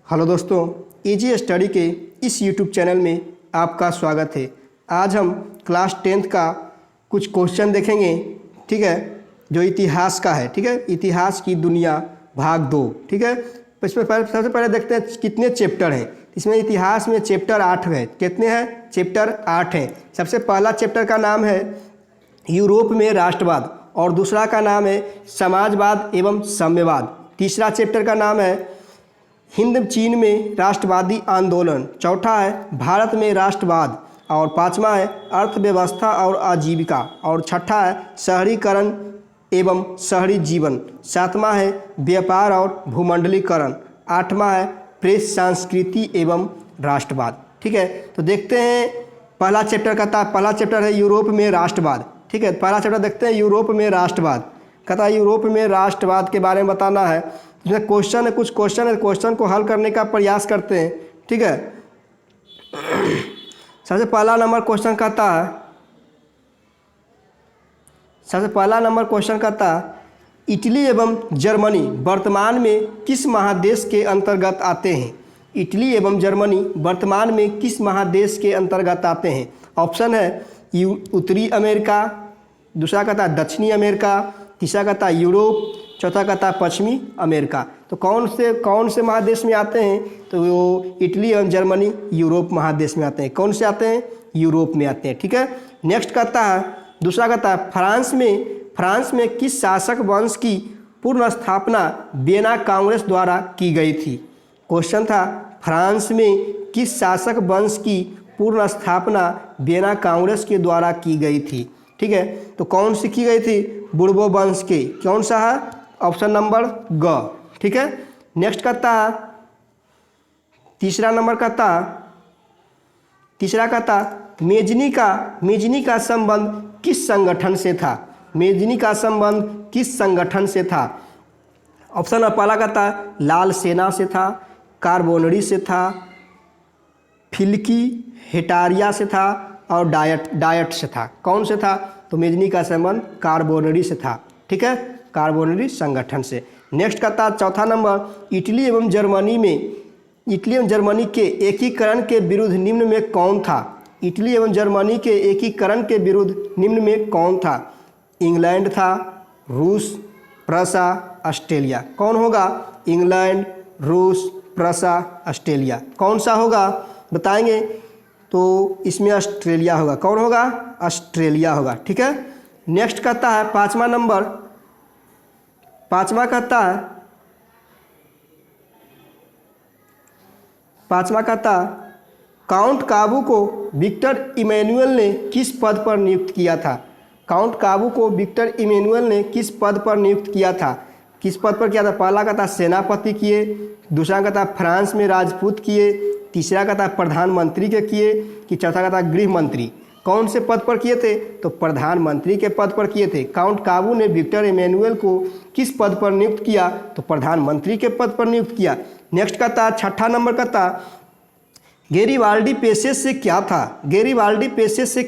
Hello दोस्तों, easy study के इस यूट्यूब चैनल में आपका स्वागत है। आज हम क्लास 10th का कुछ क्वेश्चन देखेंगे, ठीक है, जो इतिहास का है। ठीक है, इतिहास की दुनिया भाग 2। ठीक है, इसमें सबसे पहले देखते हैं कितने चैप्टर हैं। इसमें इतिहास में चैप्टर 8 है। कितने हैं? चैप्टर 8 हैं। सबसे पहला चैप्टर का नाम है यूरोप में राष्ट्रवाद और दूसरा का नाम है समाजवाद एवं साम्यवाद। तीसरा चैप्टर का नाम है हिंद चीन में राष्ट्रवादी आंदोलन। चौथा है भारत में राष्ट्रवाद और पांचवा है अर्थव्यवस्था और आजीविका और छठा है शहरीकरण एवं शहरी जीवन। सातवां है व्यापार और भूमंडलीकरण। आठवां है प्रेस संस्कृति एवं राष्ट्रवाद। ठीक है, तो देखते हैं पहला चैप्टर है यूरोप में राष्ट्रवाद। ठीक है, पहला चैप्टर देखते हैं यूरोप में राष्ट्रवाद। कहता है यूरोप में राष्ट्रवाद के बारे में बताना है। इसमें क्वेश्चन है, कुछ क्वेश्चन है, क्वेश्चन को हल करने का प्रयास करते हैं। ठीक है, सबसे पहला नंबर क्वेश्चन कहता है इटली एवं जर्मनी वर्तमान में किस महादेश के अंतर्गत आते हैं? इटली एवं जर्मनी वर्तमान में किस महादेश के अंतर्गत आते हैं? ऑप्शन है उत्तरी अमेरिका, दूसरा कहता है दक्षिणी अमेरिका, तीसरा कहता है यूरोप, चौथा कहता है पश्चिमी अमेरिका। तो कौन से महादेश में आते हैं? तो वो इटली और जर्मनी यूरोप महादेश में आते हैं। कौन से आते हैं? यूरोप में आते हैं। ठीक है, नेक्स्ट कहता है, दूसरा कहता है फ्रांस में किस शासक वंश की पूर्ण स्थापना वियना कांग्रेस द्वारा की गई थी? क्वेश्चन था फ्रांस में किस शासक वंश की पूर्ण स्थापना वियना कांग्रेस के द्वारा की गई थी? ठीक है, तो कौन सी की गई थी? बुर्बो वंश के। कौन सा है? ऑप्शन नंबर ग। ठीक है, नेक्स्ट कहता है तीसरा कहता मेजनी का संबंध किस संगठन से था? मेजनी का संबंध किस संगठन से था? ऑप्शन नंबर पहला कहता है लाल सेना से था, कार्बोनरी से था, फिल्की हेटारिया से था और डायट से था। कौन से था? तो मेजनी का संबंध कार्बोनरी से था। ठीक है, कार्बोनरी संगठन से। नेक्स्ट कहता है चौथा नंबर इटली एवं जर्मनी के एकीकरण के विरुद्ध निम्न में कौन था? इटली एवं जर्मनी के एकीकरण के विरुद्ध निम्न में कौन था? इंग्लैंड था, रूस, प्रसा, ऑस्ट्रेलिया। कौन होगा? इंग्लैंड, रूस, प्रसा, ऑस्ट्रेलिया। कौन सा होगा बताएंगे? तो इसमें ऑस्ट्रेलिया होगा। कौन होगा? ऑस्ट्रेलिया होगा। ठीक है, नेक्स्ट कहता है पांचवा कहता काउंट काबू को विक्टर इमैनुअल ने किस पद पर नियुक्त किया था? काउंट काबू को विक्टर इमैनुअल ने किस पद पर नियुक्त किया था? किस पद पर किया था? पहला कहता सेनापति किए, दूसरा कहता फ्रांस में राजपूत किए, तीसरा कहता प्रधानमंत्री के किए, कि चौथा कहता गृह मंत्री। कौन से पद पर किए थे? तो प्रधानमंत्री के पद पर किए थे। काउंट काबू ने विक्टर इमैनुअल को किस पद पर नियुक्त किया? तो प्रधानमंत्री के पद पर नियुक्त किया। नेक्स्ट कहता छठा नंबर कहता गेरिबाल्डी पेशे से क्या था? गेरिबाल्डी पेशे से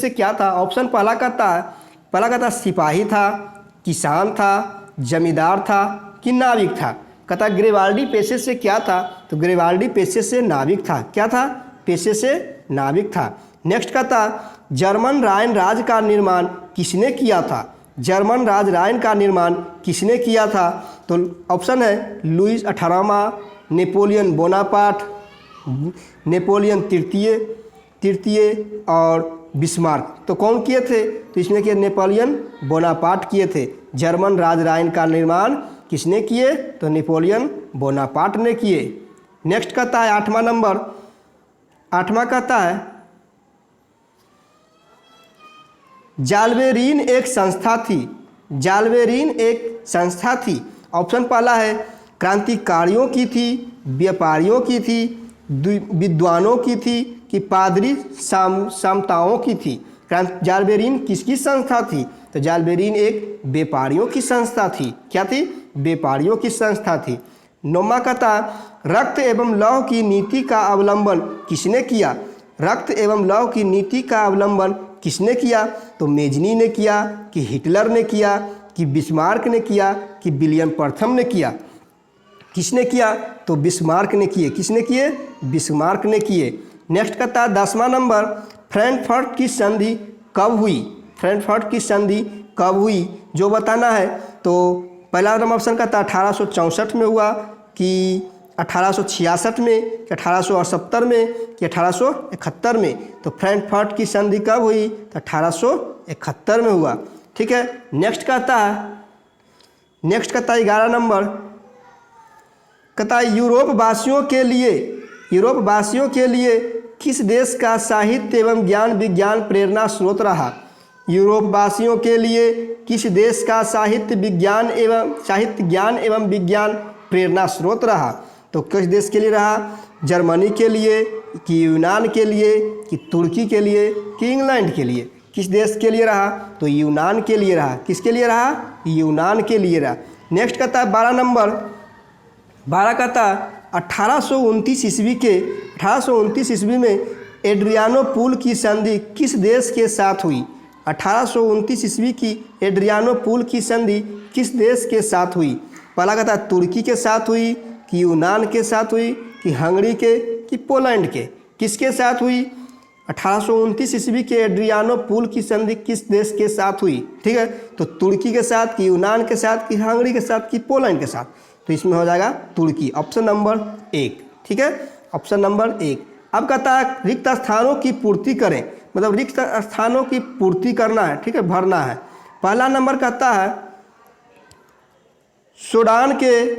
क्या था? ऑप्शन पहला कहता सिपाही था, किसान था, जमींदार था कि नाविक था? कहता ग्रिबाल्डी पेशे से क्या था? तो ग्रिबाल्डी पेशे से नाविक था। क्या था? पेशे से नाविक था। नेक्स्ट कहता जर्मन राइन राज का निर्माण किसने किया था? जर्मन राइन का निर्माण किसने किया था? तो ऑप्शन है लुईस 18वां, नेपोलियन बोनापार्ट, नेपोलियन तृतीय और बिस्मार्क। तो कौन किए थे? तो इसमें किए नेपोलियन बोनापार्ट किए थे। जर्मन राइन का निर्माण किसने किए? तो नेपोलियन बोनापार्ट ने किए। नेक्स्ट कहता है आठवां कहता है जालबेरीन एक संस्था थी। ऑप्शन पहला है क्रांतिकारियों की थी, व्यापारियों की थी, विद्वानों की थी कि पादरी समताओं की थी? जालबेरीन किसकी संस्था थी? तो जालबेरीन एक व्यापारियों की संस्था थी। क्या थी? व्यापारियों की संस्था थी। नौवां कहता रक्त एवं लौह की नीति का अवलंबन किसने किया? रक्त एवं लौह की नीति का अवलंबन किसने किया? तो मेजनी ने किया कि हिटलर ने किया कि बिस्मार्क ने किया कि विलियम प्रथम ने किया? किसने किया? तो बिस्मार्क ने किए। किसने किए? बिस्मार्क ने किए। नेक्स्ट कहता है 10वां नंबर, फ्रैंकफर्ट की संधि कब हुई? फ्रैंकफर्ट की संधि कब हुई जो बताना है। तो पहला नंबर ऑप्शन कहता है 1864 में हुआ, कि 1866 में, कि 1878 में, कि 1871 में। तो फ्रैंकफर्ट की संधि कब हुई? तो 1871 में हुआ। ठीक है। नेक्स्ट कहता है 11 नंबर, कहता है यूरोप वासियों के लिए किस देश का साहित्य एवं ज्ञान विज्ञान प्रेरणा स्रोत रहा? यूरोप वासियों के लिए किस देश का साहित्य ज्ञान एवं विज्ञान प्रेरणा स्रोत रहा? तो किस देश के लिए रहा? जर्मनी के लिए, कि यूनान के लिए, कि तुर्की के लिए, कि इंग्लैंड के लिए? किस देश के लिए रहा? तो यूनान के लिए रहा। किसके लिए रहा? यूनान के लिए रहा। नेक्स्ट कहता है 12 नंबर, 12 कहता 1829 ईस्वी में एड्रियानोपुल की संधि किस देश के साथ हुई? 1829 ईस्वी की एड्रियानोपुल की संधि किस देश के साथ हुई? पहला कहता है तुर्की के साथ हुई, कि यूनान के साथ हुई, कि हंगरी के, कि पोलैंड के? किसके साथ हुई? 1829 ईस्वी के एड्रियानोपुल की संधि किस देश के साथ हुई? ठीक है। तो तुर्की के साथ, कि यूनान के साथ, कि हंगरी के साथ, कि पोलैंड के साथ? तो इसमें हो जाएगा तुर्की, ऑप्शन नंबर 1। ठीक है, ऑप्शन नंबर 1। अब कहता है रिक्त स्थानों की पूर्ति करें, मतलब रिक्त स्थानों की पूर्ति करना है। ठीक है, भरना है। पहला नंबर कहता है सूडान के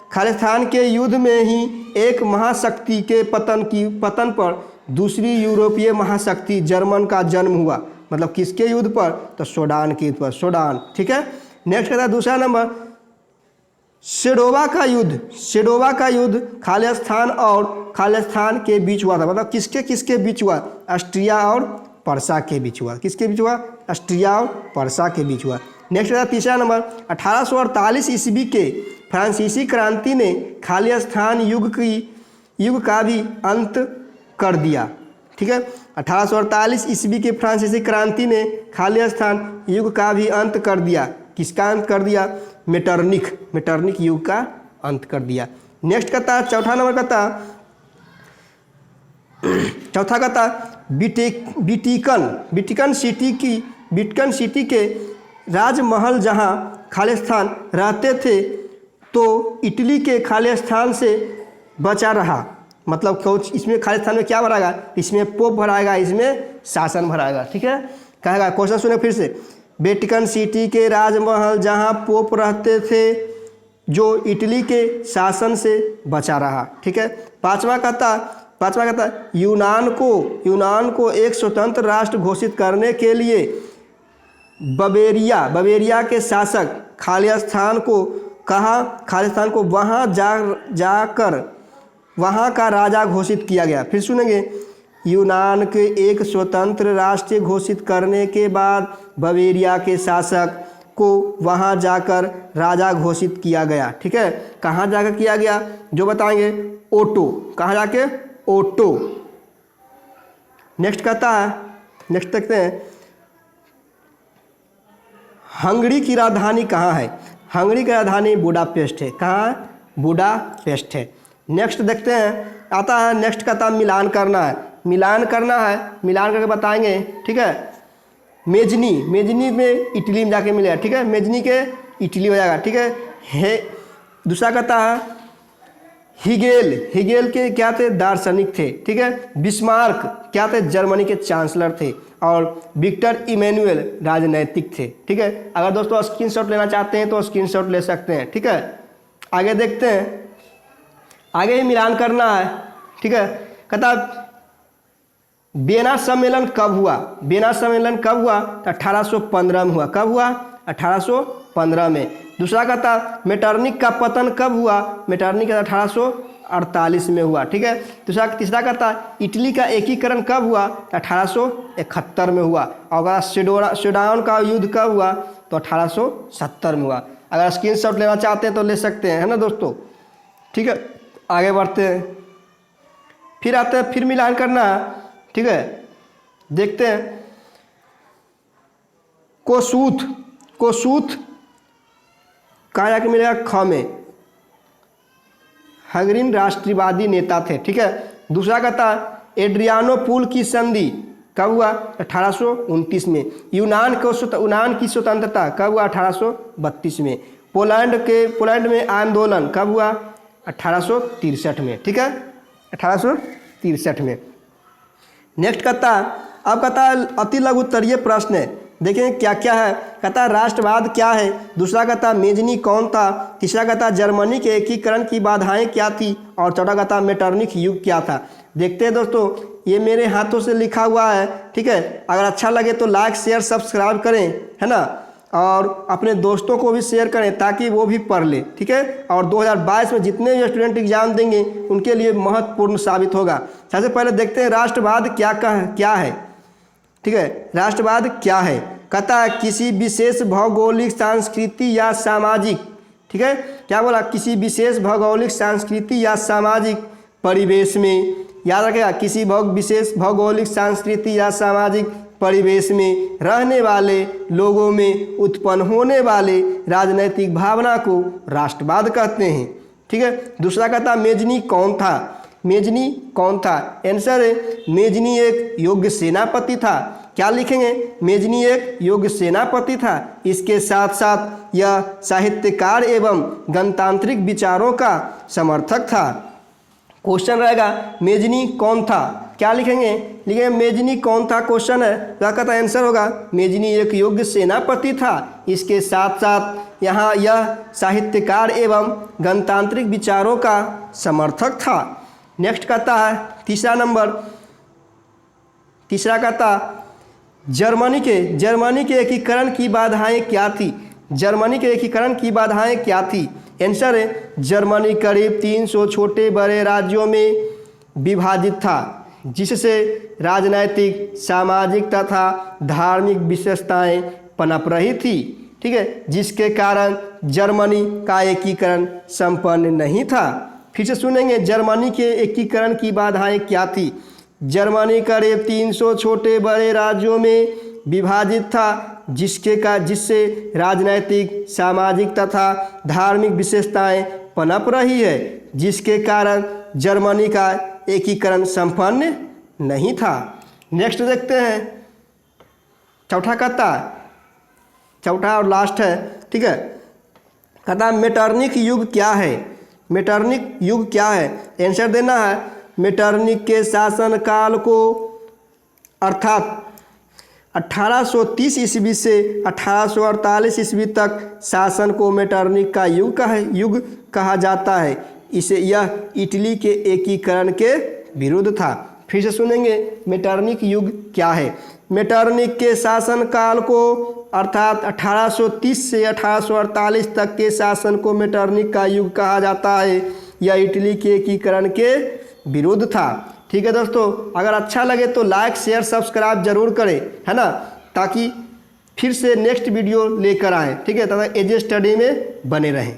खालिस्तान के युद्ध में ही एक महाशक्ति के पतन पर दूसरी यूरोपीय महाशक्ति जर्मन का जन्म हुआ। मतलब किसके युद्ध पर? तो सूडान के युद्ध पर, सूडान। ठीक है। नेक्स्ट कहता है दूसरा नंबर, सेडोवा का युद्ध खालिस्तान के बीच हुआ था। मतलब किसके बीच हुआ? ऑस्ट्रिया और पर्सा के बीच हुआ। किसके बीच हुआ? ऑस्ट्रिया और पर्सा के बीच हुआ। नेक्स्ट है तीसरा नंबर, 1848 ईस्वी के फ्रांसीसी क्रांति ने खालिस्तान युग का भी अंत कर दिया। ठीक है, 1848 ईस्वी के फ्रांसीसी क्रांति ने खालिस्तान युग का भी अंत कर दिया। किसका अंत कर दिया? मेटरनिक युग का अंत कर दिया। नेक्स्ट कहता है चौथा कहता बिटिकन सिटी के राजमहल जहां खालिस्तान रहते थे तो इटली के खालिस्तान से बचा रहा। मतलब इसमें खालिस्तान में क्या भराएगा? इसमें पोप भराएगा, इसमें शासन भराएगा। ठीक है, कहेगा क्वेश्चन सुने फिर से। वेटिकन सिटी के राजमहल जहां पोप रहते थे जो इटली के शासन से बचा रहा। ठीक है। पांचवा कहता यूनान को एक स्वतंत्र राष्ट्र घोषित करने के लिए बवेरिया के शासक खालिस्तान को वहां जाकर वहां का राजा घोषित किया गया। फिर सुनेंगे, यूनान के एक स्वतंत्र राष्ट्र घोषित करने के बाद बवेरिया के शासक को वहां जाकर राजा घोषित किया गया। ठीक है, कहाँ जाकर किया गया जो बताएंगे? ओटो। कहाँ जाके? ओटो। नेक्स्ट देखते हैं, हंगरी की राजधानी कहाँ है? हंगरी की राजधानी बुडापेस्ट है। कहाँ है? बुडापेस्ट है। नेक्स्ट देखते हैं, आता है नेक्स्ट कहता है मिलान करना है। मिलान करके बताएंगे। ठीक है, मेजनी में इटली में जाके मिलेगा। ठीक है, मेजनी के इटली हो जाएगा। ठीक है। दूसरा कहता है हिगेल के क्या थे? दार्शनिक थे। ठीक है। बिस्मार्क क्या थे? जर्मनी के चांसलर थे। और विक्टर इमैनुअल राजनैतिक थे। ठीक है, अगर दोस्तों स्क्रीनशॉट लेना चाहते हैं तो स्क्रीनशॉट ले सकते हैं। ठीक है, आगे देखते हैं, आगे ही मिलान करना है। ठीक है, कहता वियना सम्मेलन कब हुआ? वियना सम्मेलन कब हुआ? तो 1815 में हुआ। कब हुआ? 1815 में। दूसरा कहता मेटरनिक का पतन कब हुआ? मेटरनिक का 1848 में हुआ। ठीक है। तीसरा कहता इटली का एकीकरण कब हुआ? तो 1871 में हुआ। और अगर सूडान का युद्ध कब हुआ? तो 1870 में हुआ। अगर स्क्रीनशॉट लेना चाहते हैं तो ले सकते हैं, है ना दोस्तों। ठीक है, आगे बढ़ते हैं, फिर आते हैं, फिर मिलान करना है। ठीक है, देखते हैं, कोसूथ कहाँ जाके मिलेगा? ख में। हंगरीन राष्ट्रवादी नेता थे, ठीक है। दूसरा कहता है एड्रियानो पुल की संधि कब हुआ? 1829 में। यूनान की स्वतंत्रता कब हुआ? 1832 में। पोलैंड में आंदोलन कब हुआ? 1863 में, ठीक है, 1863 में। नेक्स्ट कहता अब कहता है अति लघु उत्तरीय प्रश्न है, देखें क्या क्या है। कहता राष्ट्रवाद क्या है, दूसरा कहता मेजनी कौन था, तीसरा कहता जर्मनी के एकीकरण की बाधाएं क्या थी, और चौथा कहता मेटरनिख युग क्या था। देखते हैं दोस्तों, ये मेरे हाथों से लिखा हुआ है, ठीक है। अगर अच्छा लगे तो लाइक शेयर सब्सक्राइब करें, है ना, और अपने दोस्तों को भी शेयर करें ताकि वो भी पढ़ ले, ठीक है। और 2022 में जितने भी स्टूडेंट एग्जाम देंगे उनके लिए महत्वपूर्ण साबित होगा। सबसे पहले देखते हैं राष्ट्रवाद क्या है, ठीक है। राष्ट्रवाद क्या है? कहता है किसी विशेष भौगोलिक सांस्कृति या सामाजिक, ठीक है, क्या बोला? किसी विशेष भौगोलिक सांस्कृति या सामाजिक परिवेश में, याद रखेगा, किसी विशेष भौगोलिक सांस्कृति या सामाजिक परिवेश में रहने वाले लोगों में उत्पन्न होने वाले राजनैतिक भावना को राष्ट्रवाद कहते हैं, ठीक है। दूसरा कहता मेजनी कौन था, मेजनी कौन था? आंसर है मेजनी एक योग्य सेनापति था। क्या लिखेंगे? मेजनी एक योग्य सेनापति था। इसके साथ साथ यह साहित्यकार एवं गणतांत्रिक विचारों का समर्थक था। क्वेश्चन रहेगा मेजनी कौन था, क्या लिखेंगे? लिखेंगे मेजनी कौन था, क्वेश्चन है, क्या कहता आंसर होगा मेजनी एक योग्य सेनापति था। इसके साथ साथ यहाँ यह साहित्यकार एवं गणतांत्रिक विचारों का समर्थक था। नेक्स्ट कहता है तीसरा कहता जर्मनी के एकीकरण की बाधाएं क्या थी? जर्मनी के एकीकरण की बाधाएं क्या थी? आंसर है जर्मनी करीब 300 छोटे बड़े राज्यों में विभाजित था, जिससे राजनैतिक, सामाजिक तथा धार्मिक विशेषताएं पनप रही थी, ठीक है, जिसके कारण जर्मनी का एकीकरण संपन्न नहीं था। फिर से सुनेंगे, जर्मनी के एकीकरण की बाधाएं क्या थी? जर्मनी करीब 300 छोटे बड़े राज्यों में विभाजित था, जिससे राजनैतिक, सामाजिक तथा धार्मिक विशेषताएं पनप रही है, जिसके कारण जर्मनी का एकीकरण संपन्न नहीं था। नेक्स्ट देखते हैं, चौथा और लास्ट है, ठीक है। कहता मेटरनिख युग क्या है? मेटरनिख युग क्या है? आंसर देना है मेटरनिख के शासनकाल को, अर्थात 1830 ईस्वी से 1848 ईस्वी तक शासन को मेटरनिख का युग कहा जाता है। इसे यह इटली के एकीकरण के विरुद्ध था। फिर से सुनेंगे, मेटरनिख युग क्या है? मेटरनिख के शासनकाल को, अर्थात 1830 से 1848 तक के शासन को मेटरनिख का युग कहा जाता है। यह इटली के एकीकरण के विरुद्ध था। ठीक है दोस्तों, अगर अच्छा लगे तो लाइक शेयर सब्सक्राइब जरूर करें, है ना, ताकि फिर से नेक्स्ट वीडियो लेकर आएँ, ठीक है, तथा एजे स्टडी में बने रहें।